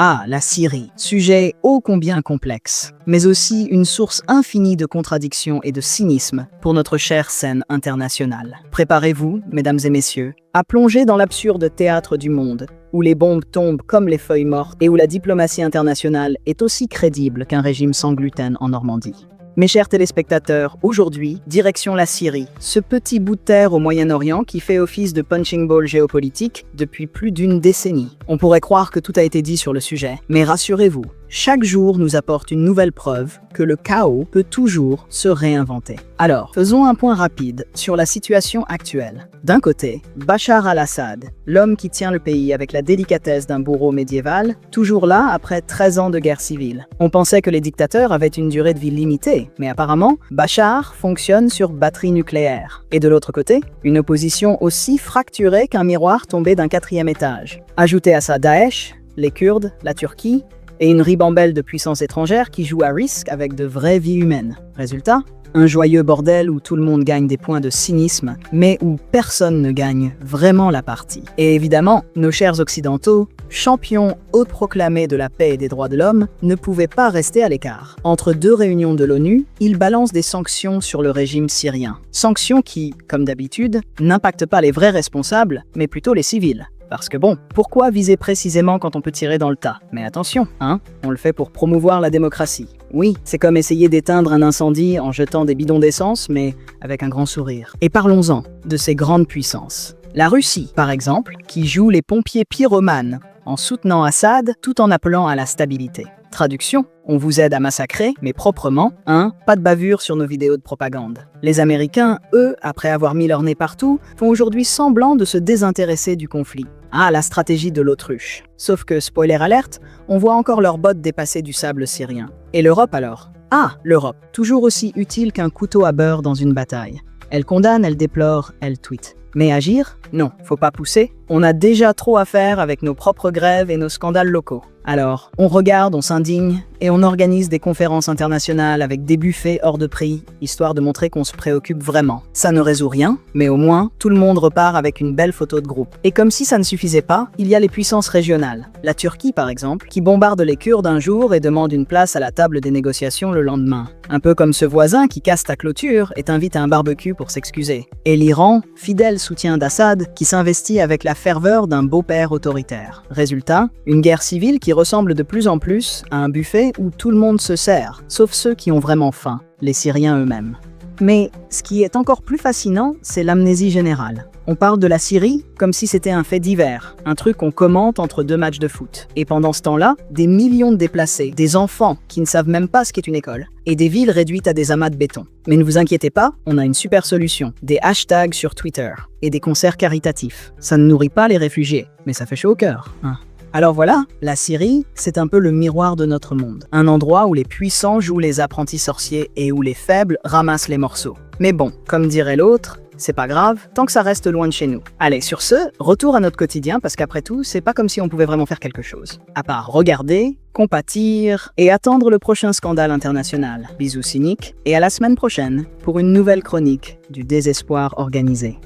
Ah, la Syrie, sujet ô combien complexe, mais aussi une source infinie de contradictions et de cynisme pour notre chère scène internationale. Préparez-vous, mesdames et messieurs, à plonger dans l'absurde théâtre du monde, où les bombes tombent comme les feuilles mortes et où la diplomatie internationale est aussi crédible qu'un régime sans gluten en Normandie. Mes chers téléspectateurs, aujourd'hui, direction la Syrie, ce petit bout de terre au Moyen-Orient qui fait office de punching ball géopolitique depuis plus d'une décennie. On pourrait croire que tout a été dit sur le sujet, mais rassurez-vous, chaque jour nous apporte une nouvelle preuve que le chaos peut toujours se réinventer. Alors, faisons un point rapide sur la situation actuelle. D'un côté, Bachar al-Assad, l'homme qui tient le pays avec la délicatesse d'un bourreau médiéval, toujours là après 13 ans de guerre civile. On pensait que les dictateurs avaient une durée de vie limitée, mais apparemment, Bachar fonctionne sur batterie nucléaire. Et de l'autre côté, une opposition aussi fracturée qu'un miroir tombé d'un 4e étage. Ajoutez à ça Daesh, les Kurdes, la Turquie, et une ribambelle de puissances étrangères qui jouent à risque avec de vraies vies humaines. Résultat ? Un joyeux bordel où tout le monde gagne des points de cynisme, mais où personne ne gagne vraiment la partie. Et évidemment, nos chers occidentaux, champions autoproclamés de la paix et des droits de l'homme, ne pouvaient pas rester à l'écart. Entre deux réunions de l'ONU, ils balancent des sanctions sur le régime syrien. Sanctions qui, comme d'habitude, n'impactent pas les vrais responsables, mais plutôt les civils. Parce que bon, pourquoi viser précisément quand on peut tirer dans le tas? Mais attention, on le fait pour promouvoir la démocratie. Oui, c'est comme essayer d'éteindre un incendie en jetant des bidons d'essence, mais avec un grand sourire. Et parlons-en de ces grandes puissances. La Russie, par exemple, qui joue les pompiers pyromanes en soutenant Assad tout en appelant à la stabilité. Traduction, on vous aide à massacrer, mais proprement, pas de bavure sur nos vidéos de propagande. Les Américains, eux, après avoir mis leur nez partout, font aujourd'hui semblant de se désintéresser du conflit. Ah, la stratégie de l'autruche. Sauf que, spoiler alerte, on voit encore leurs bottes dépasser du sable syrien. Et l'Europe alors? Ah, l'Europe, toujours aussi utile qu'un couteau à beurre dans une bataille. Elle condamne, elle déplore, elle tweet. Mais agir? Non, faut pas pousser. On a déjà trop à faire avec nos propres grèves et nos scandales locaux. Alors, on regarde, on s'indigne, et on organise des conférences internationales avec des buffets hors de prix, histoire de montrer qu'on se préoccupe vraiment. Ça ne résout rien, mais au moins, tout le monde repart avec une belle photo de groupe. Et comme si ça ne suffisait pas, il y a les puissances régionales. La Turquie, par exemple, qui bombarde les Kurdes un jour et demande une place à la table des négociations le lendemain. Un peu comme ce voisin qui casse ta clôture et t'invite à un barbecue pour s'excuser. Et l'Iran, fidèle soutien d'Assad, qui s'investit avec la ferveur d'un beau-père autoritaire. Résultat, une guerre civile qui ressemble de plus en plus à un buffet où tout le monde se sert, sauf ceux qui ont vraiment faim, les Syriens eux-mêmes. Mais ce qui est encore plus fascinant, c'est l'amnésie générale. On parle de la Syrie comme si c'était un fait divers, un truc qu'on commente entre deux matchs de foot. Et pendant ce temps-là, des millions de déplacés, des enfants qui ne savent même pas ce qu'est une école, et des villes réduites à des amas de béton. Mais ne vous inquiétez pas, on a une super solution. Des hashtags sur Twitter et des concerts caritatifs. Ça ne nourrit pas les réfugiés, mais ça fait chaud au cœur. Alors voilà, la Syrie, c'est un peu le miroir de notre monde. Un endroit où les puissants jouent les apprentis sorciers et où les faibles ramassent les morceaux. Mais bon, comme dirait l'autre, c'est pas grave, tant que ça reste loin de chez nous. Allez, sur ce, retour à notre quotidien, parce qu'après tout, c'est pas comme si on pouvait vraiment faire quelque chose. À part regarder, compatir et attendre le prochain scandale international. Bisous cyniques, et à la semaine prochaine pour une nouvelle chronique du désespoir organisé.